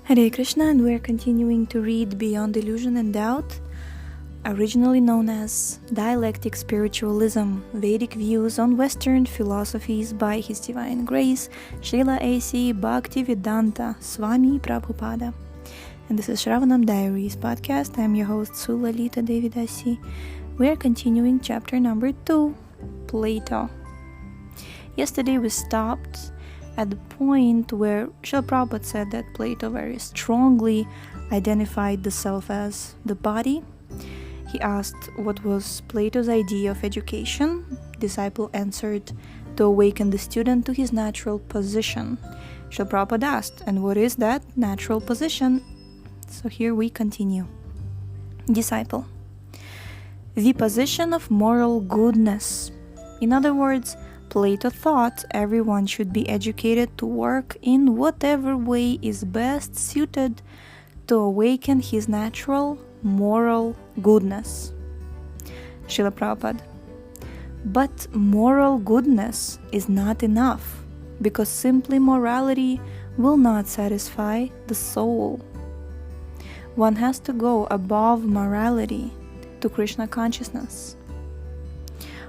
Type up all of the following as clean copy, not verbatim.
Hare Krishna, and we are continuing to read Beyond Illusion and Doubt, originally known as Dialectic, Spiritualism, Vedic Views on Western Philosophies by His Divine Grace, Srila A.C. Bhaktivedanta Swami Prabhupada. And this is Shravanam Diaries podcast. I'm your host, Sulalita Devidasi. We are continuing chapter number 2, Plato. Yesterday we stopped at the point where Srila Prabhupada said that Plato very strongly identified the self as the body. He asked what was Plato's idea of education. Disciple answered, to awaken the student to his natural position. Srila Prabhupada asked, and what is that natural position? So here we continue. Disciple: the position of moral goodness. In other words, Plato thought everyone should be educated to work in whatever way is best suited to awaken his natural moral goodness. Srila Prabhupada: but moral goodness is not enough, because simply morality will not satisfy the soul. One has to go above morality to Krishna consciousness.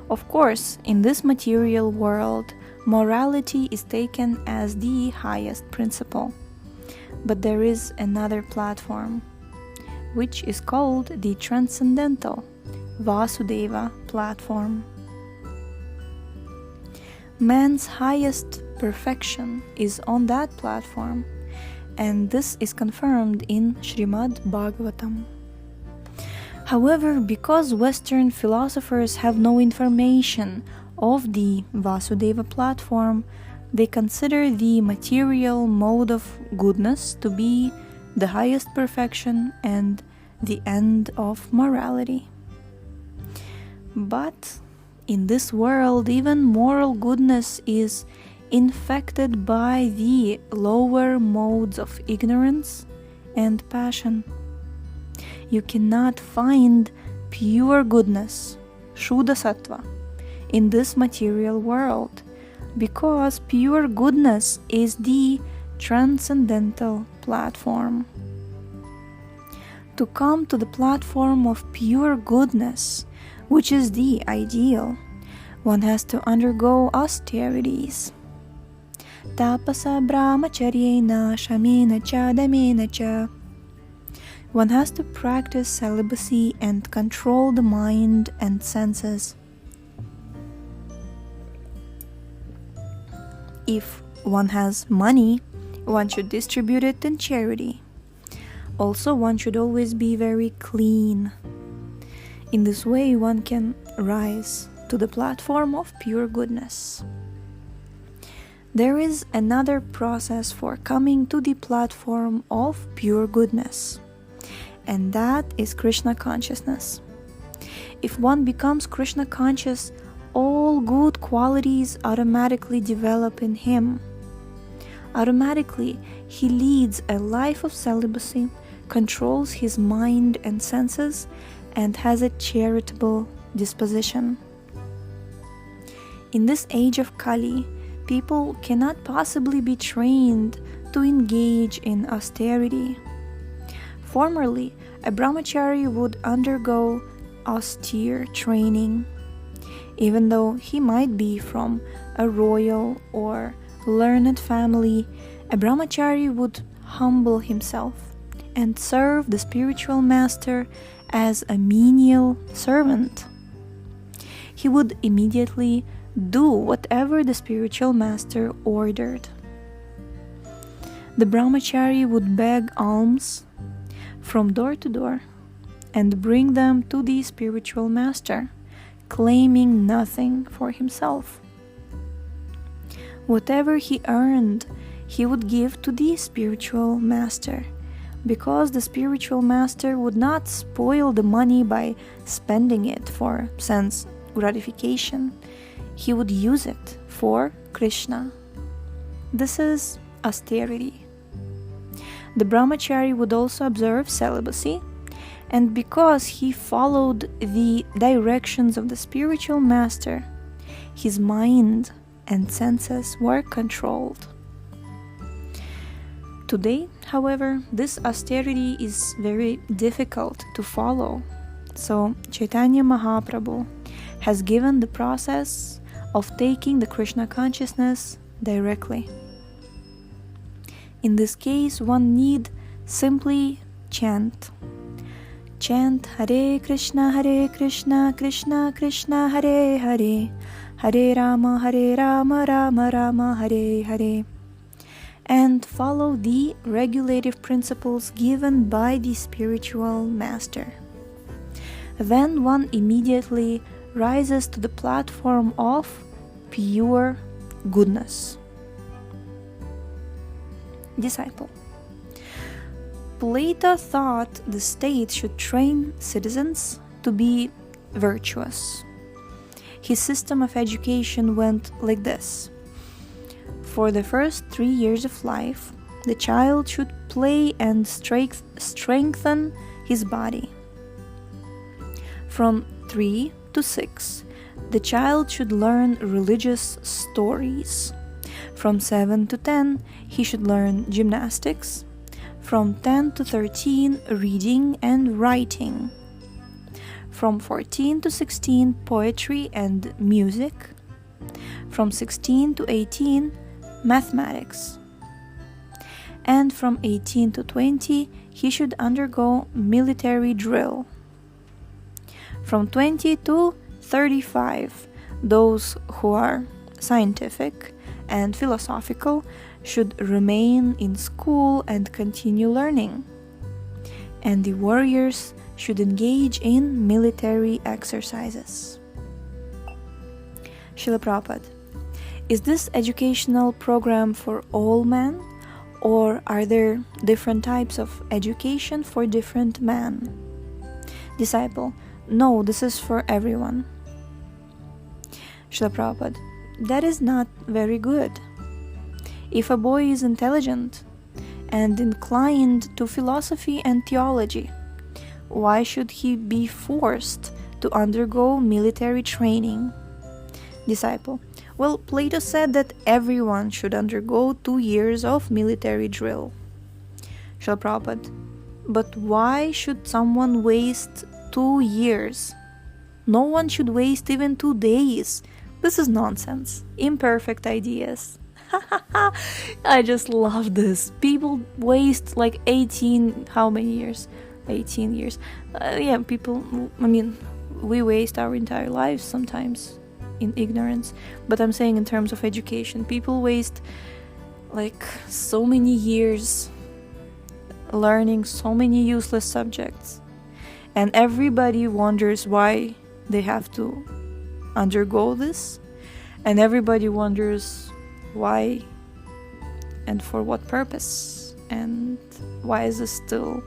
Of course, in this material world, morality is taken as the highest principle. But there is another platform, which is called the transcendental Vasudeva platform. Man's highest perfection is on that platform, and this is confirmed in Srimad Bhagavatam. However, because Western philosophers have no information of the Vasudeva platform, they consider the material mode of goodness to be the highest perfection and the end of morality. But in this world, even moral goodness is infected by the lower modes of ignorance and passion. You cannot find pure goodness, Shuddha Sattva, in this material world, because pure goodness is the transcendental platform. To come to the platform of pure goodness, which is the ideal, one has to undergo austerities. Tapasa brahmacharyena shamena cha damena cha. One has to practice celibacy and control the mind and senses. If one has money, one should distribute it in charity. Also, one should always be very clean. In this way, one can rise to the platform of pure goodness. There is another process for coming to the platform of pure goodness, and that is Krishna consciousness. If one becomes Krishna conscious, all good qualities automatically develop in him. Automatically, he leads a life of celibacy, controls his mind and senses, and has a charitable disposition. In this age of Kali, people cannot possibly be trained to engage in austerity. Formerly, a brahmachari would undergo austere training. Even though he might be from a royal or learned family, a brahmachari would humble himself and serve the spiritual master as a menial servant. He would immediately do whatever the spiritual master ordered. The brahmachari would beg alms from door to door and bring them to the spiritual master, claiming nothing for himself. Whatever he earned, he would give to the spiritual master, because the spiritual master would not spoil the money by spending it for sense gratification. He would use it for Krishna. This is austerity. The brahmachari would also observe celibacy, and because he followed the directions of the spiritual master, his mind and senses were controlled. Today, however, this austerity is very difficult to follow. So Chaitanya Mahaprabhu has given the process of taking the Krishna consciousness directly. In this case, one need simply chant. Chant Hare Krishna, Krishna Krishna, Hare Hare, Hare Rama, Rama Rama, Hare Hare, and follow the regulative principles given by the spiritual master. Then one immediately rises to the platform of pure goodness. Disciple. Plato thought the state should train citizens to be virtuous. His system of education went like this. For the first 3 years of life, the child should play and strengthen his body. From 3 to 6, the child should learn religious stories. From 7 to 10, he should learn gymnastics. From 10 to 13, reading and writing. From 14 to 16, poetry and music. From 16 to 18, mathematics. And from 18 to 20, he should undergo military drill. From 20 to 35, those who are scientific and philosophical should remain in school and continue learning. And the warriors should engage in military exercises. Srila Prabhupada, is this educational program for all men, or are there different types of education for different men? Disciple, no, this is for everyone. Srila Prabhupada, that is not very good. If a boy is intelligent and inclined to philosophy and theology, why should he be forced to undergo military training? Disciple, well, Plato said that everyone should undergo 2 years of military drill. Srila Prabhupada, but why should someone waste 2 years? No one should waste even 2 days. This is nonsense. Imperfect ideas. I just love this. People waste like 18, how many years? 18 years. We waste our entire lives sometimes in ignorance. But I'm saying in terms of education, people waste like so many years learning so many useless subjects. And everybody wonders why they have to undergo this. And everybody wonders why and for what purpose, and why is this still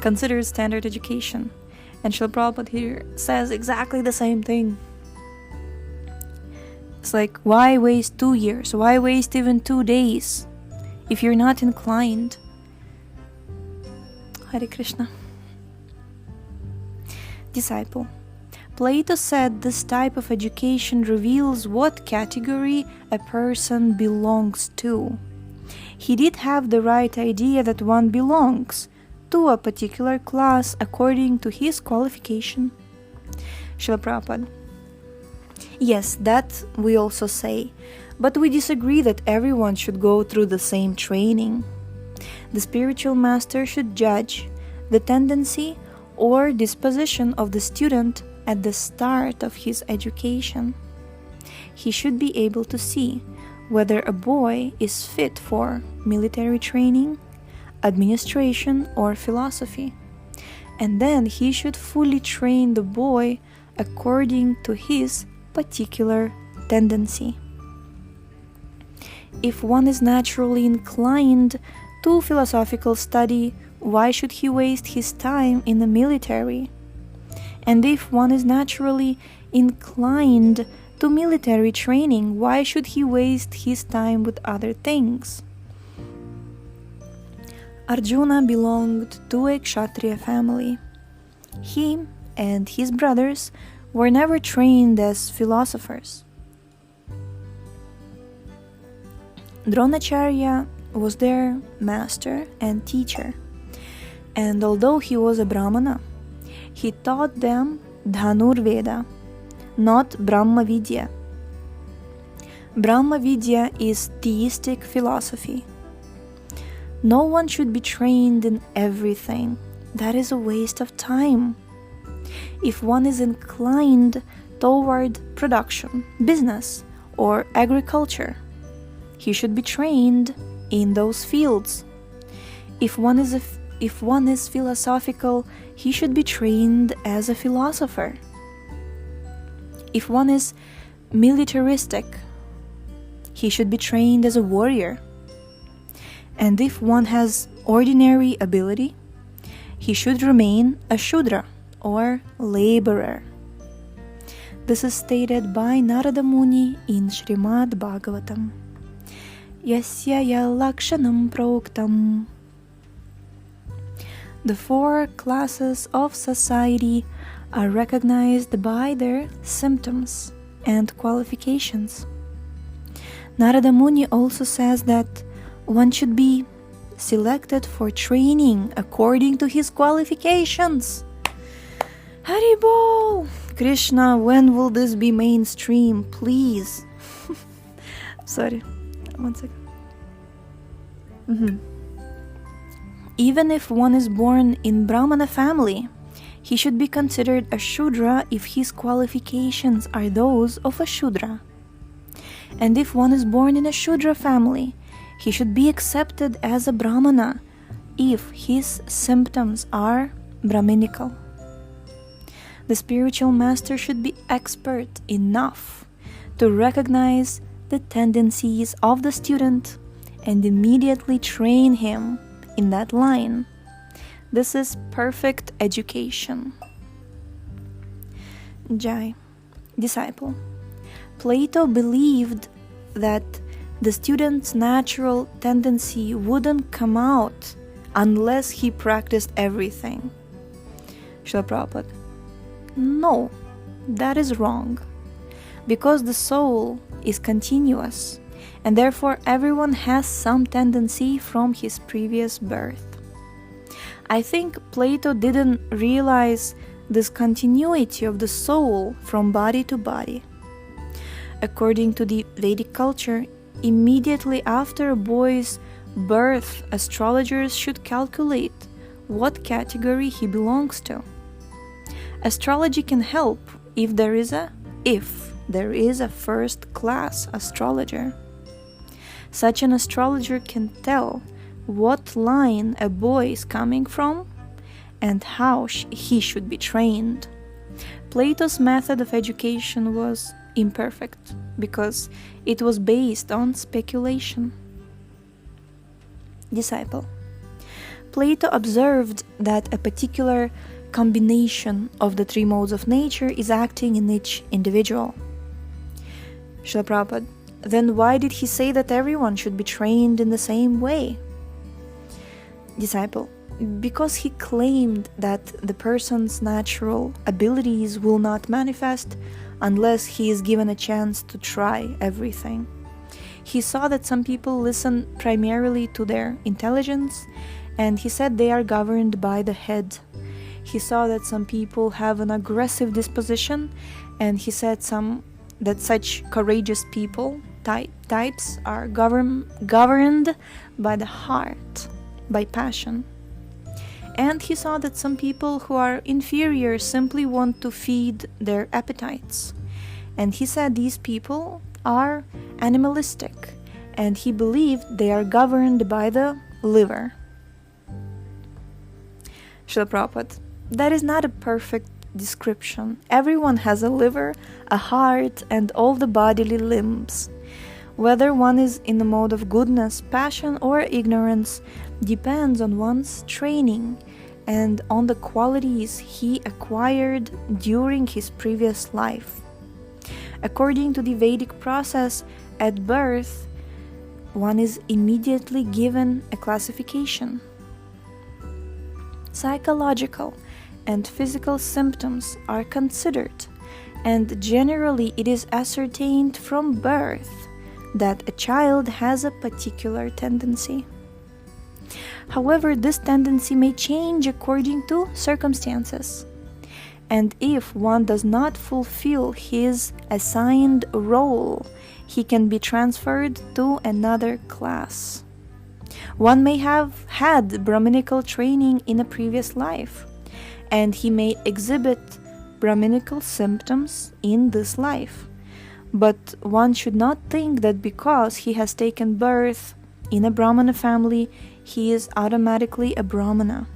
considered standard education. And Srila Prabhupada here says exactly the same thing. It's like, why waste 2 years? Why waste even 2 days if you're not inclined? Hare Krishna. Disciple, Plato said this type of education reveals what category a person belongs to. He did have the right idea that one belongs to a particular class according to his qualification. Srila Prabhupada, yes, that we also say, but we disagree that everyone should go through the same training. The spiritual master should judge the tendency or disposition of the student at the start of his education. He should be able to see whether a boy is fit for military training, administration, or philosophy, and then he should fully train the boy according to his particular tendency. If one is naturally inclined to philosophical study, why should he waste his time in the military? And if one is naturally inclined to military training, why should he waste his time with other things? Arjuna belonged to a Kshatriya family. He and his brothers were never trained as philosophers. Dronacharya was their master and teacher. And although he was a Brahmana, he taught them Dhanurveda, not Brahma Vidya. Brahma Vidya is theistic philosophy. No one should be trained in everything. That is a waste of time. If one is inclined toward production, business, or agriculture, he should be trained in those fields. If one is philosophical, he should be trained as a philosopher. If one is militaristic, he should be trained as a warrior. And if one has ordinary ability, he should remain a Shudra or laborer. This is stated by Narada Muni in Srimad Bhagavatam. Yasya ya lakshanam proktam. The four classes of society are recognized by their symptoms and qualifications. Narada Muni also says that one should be selected for training according to his qualifications. Haribol! Krishna, when will this be mainstream, please? Sorry, 1 second. Even if one is born in Brahmana family, he should be considered a Shudra if his qualifications are those of a Shudra. And if one is born in a Shudra family, he should be accepted as a Brahmana if his symptoms are Brahminical. The spiritual master should be expert enough to recognize the tendencies of the student and immediately train him in that line. This is perfect education. Jai, disciple. Plato believed that the student's natural tendency wouldn't come out unless he practiced everything. Srila Prabhupada. No, that is wrong. Because the soul is continuous, and therefore everyone has some tendency from his previous birth. I think Plato didn't realize this continuity of the soul from body to body. According to the Vedic culture, immediately after a boy's birth, astrologers should calculate what category he belongs to. Astrology can help if there is a first-class astrologer. Such an astrologer can tell what line a boy is coming from and how he should be trained. Plato's method of education was imperfect because it was based on speculation. Disciple. Plato observed that a particular combination of the three modes of nature is acting in each individual. Srila Prabhupada, then why did he say that everyone should be trained in the same way? Disciple, because he claimed that the person's natural abilities will not manifest unless he is given a chance to try everything. He saw that some people listen primarily to their intelligence, and he said they are governed by the head. He saw that some people have an aggressive disposition, and he said that such courageous people, types, are governed by the heart, by passion. And he saw that some people who are inferior simply want to feed their appetites. And he said these people are animalistic, and he believed they are governed by the liver. Srila Prabhupada, that is not a perfect description. Everyone has a liver, a heart, and all the bodily limbs. Whether one is in the mode of goodness, passion, or ignorance depends on one's training and on the qualities he acquired during his previous life. According to the Vedic process, at birth, one is immediately given a classification. Psychological and physical symptoms are considered, and generally it is ascertained from birth that a child has a particular tendency. However, this tendency may change according to circumstances. And if one does not fulfill his assigned role, he can be transferred to another class. One may have had Brahminical training in a previous life, and he may exhibit Brahminical symptoms in this life. But one should not think that because he has taken birth in a Brahmana family, he is automatically a Brahmana.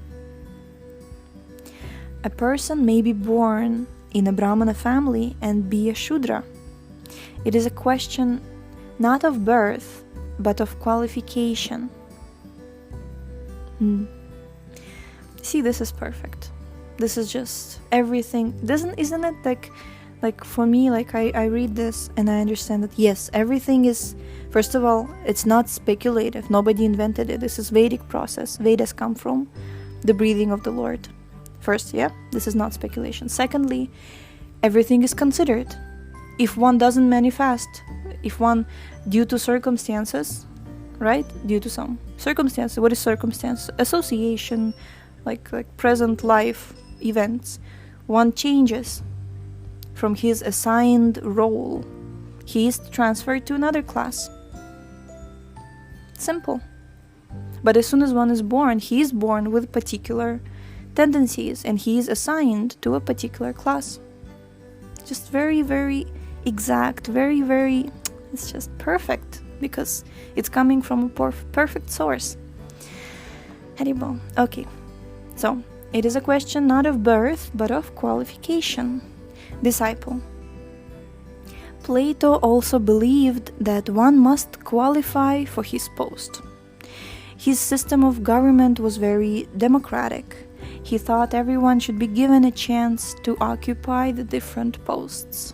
A person may be born in a Brahmana family and be a Shudra. It is a question not of birth, but of qualification. See, this is perfect. This is just everything. Isn't it like for me, like I read this and I understand that yes, everything is, first of all, it's not speculative. Nobody invented it. This is Vedic process. Vedas come from the breathing of the Lord. First, yeah, this is not speculation. Secondly, everything is considered. If one doesn't manifest, if one, due to circumstances, right? Due to some circumstances. What is circumstance? Association, like present life events. One changes from his assigned role. He is transferred to another class. Simple. But as soon as one is born, he is born with particular tendencies and he is assigned to a particular class. Just very, very exact, very, very, it's just perfect because it's coming from a perfect source. Haribol. Okay, so it is a question not of birth but of qualification. Disciple. Plato also believed that one must qualify for his post. His system of government was very democratic. He thought everyone should be given a chance to occupy the different posts.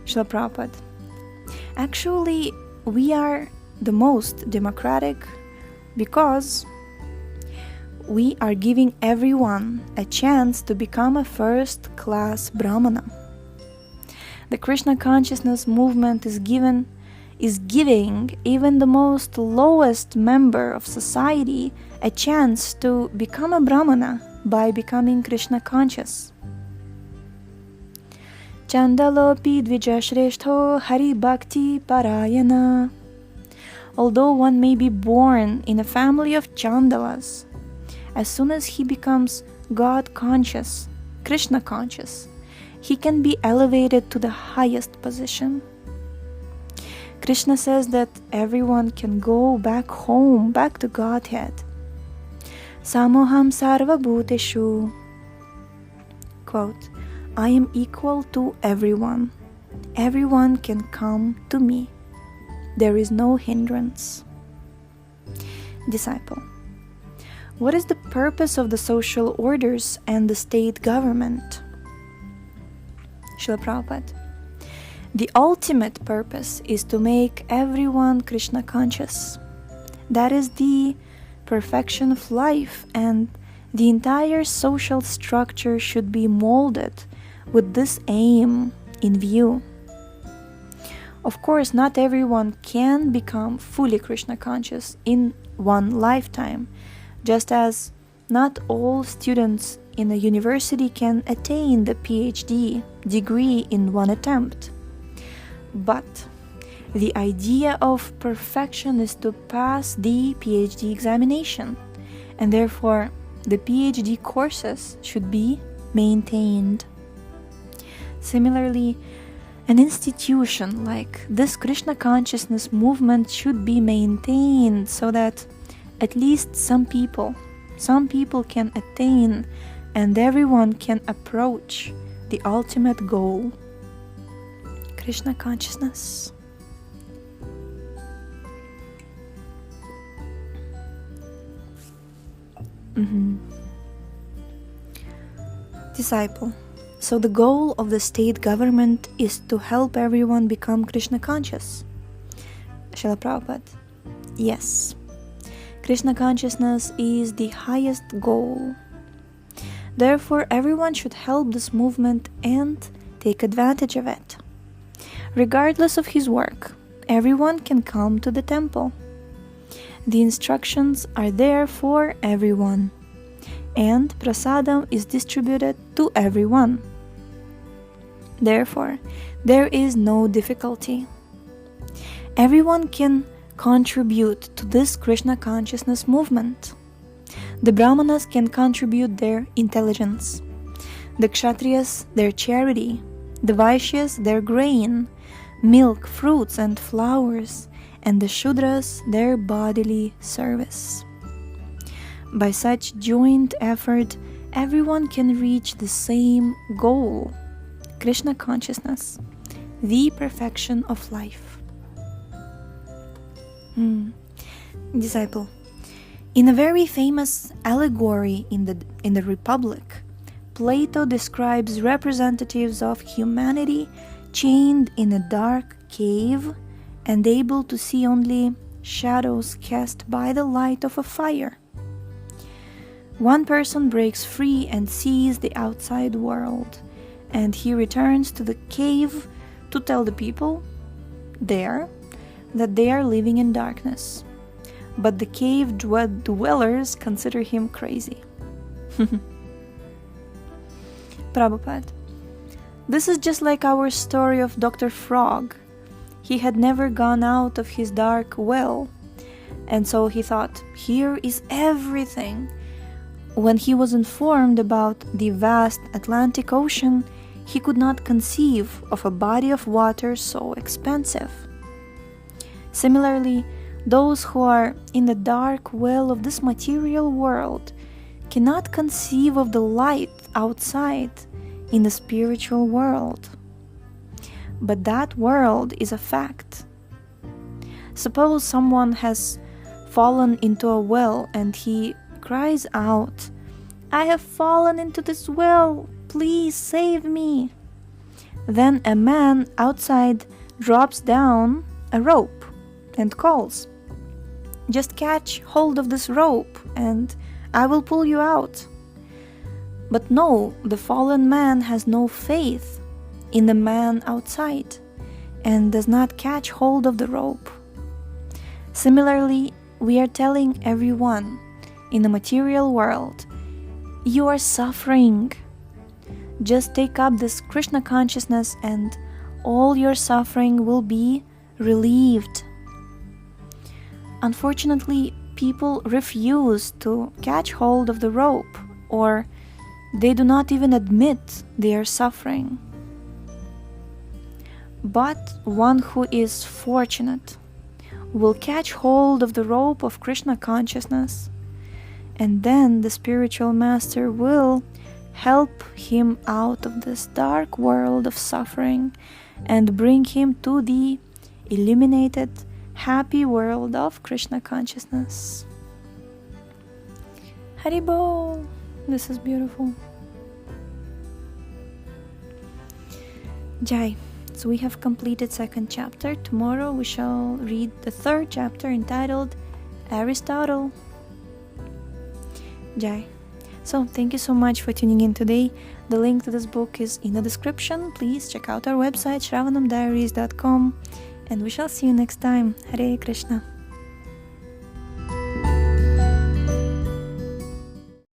Srila Prabhupada. Actually, we are the most democratic because we are giving everyone a chance to become a first-class Brahmana. The Krishna consciousness movement is giving even the most lowest member of society a chance to become a Brahmana by becoming Krishna conscious. Chandalopi dvijashrestho hari bhakti parayana. Although one may be born in a family of Chandalas, as soon as he becomes God conscious, Krishna conscious, he can be elevated to the highest position. Krishna says that everyone can go back home, back to Godhead. Samoham sarva bhuteshu. Quote, I am equal to everyone. Everyone can come to me. There is no hindrance. Disciple. What is the purpose of the social orders and the state government? Srila Prabhupada. The ultimate purpose is to make everyone Krishna conscious. That is the perfection of life, and the entire social structure should be molded with this aim in view. Of course, not everyone can become fully Krishna conscious in one lifetime, just as not all students in a university can attain the PhD degree in one attempt. But the idea of perfection is to pass the PhD examination, and therefore the PhD courses should be maintained. Similarly, an institution like this Krishna consciousness movement should be maintained so that at least some people can attain and everyone can approach the ultimate goal, Krishna consciousness. Disciple. So the goal of the state government is to help everyone become Krishna conscious. Srila Prabhupada. Yes. Krishna consciousness is the highest goal. Therefore, everyone should help this movement and take advantage of it. Regardless of his work, everyone can come to the temple. The instructions are there for everyone, and prasadam is distributed to everyone. Therefore, there is no difficulty. Everyone can contribute to this Krishna consciousness movement. The Brahmanas can contribute their intelligence, the Kshatriyas their charity, the Vaishyas their grain, milk, fruits and flowers, and the Shudras their bodily service. By such joint effort, everyone can reach the same goal, Krishna consciousness, the perfection of life. Disciple, in a very famous allegory in the Republic, Plato describes representatives of humanity chained in a dark cave and able to see only shadows cast by the light of a fire. One person breaks free and sees the outside world, and he returns to the cave to tell the people there that they are living in darkness. But the cave dwellers consider him crazy. Prabhupada, this is just like our story of Dr. Frog. He had never gone out of his dark well, and so he thought, here is everything. When he was informed about the vast Atlantic Ocean, he could not conceive of a body of water so expansive. Similarly, those who are in the dark well of this material world cannot conceive of the light outside in the spiritual world. But that world is a fact. Suppose someone has fallen into a well and he cries out, "I have fallen into this well, please save me." Then a man outside drops down a rope and calls, "Just catch hold of this rope and I will pull you out." But no, the fallen man has no faith in the man outside and does not catch hold of the rope. Similarly, we are telling everyone in the material world, you are suffering. Just take up this Krishna consciousness and all your suffering will be relieved. Unfortunately, people refuse to catch hold of the rope, or they do not even admit they are suffering. But one who is fortunate will catch hold of the rope of Krishna consciousness, and then the spiritual master will help him out of this dark world of suffering and bring him to the illuminated, happy world of Krishna consciousness. Haribol! This is beautiful. Jai. So we have completed second chapter. Tomorrow we shall read the third chapter entitled Aristotle. Jai. So thank you so much for tuning in today. The link to this book is in the description. Please check out our website shravanamdiaries.com, and we shall see you next time. Hare Krishna.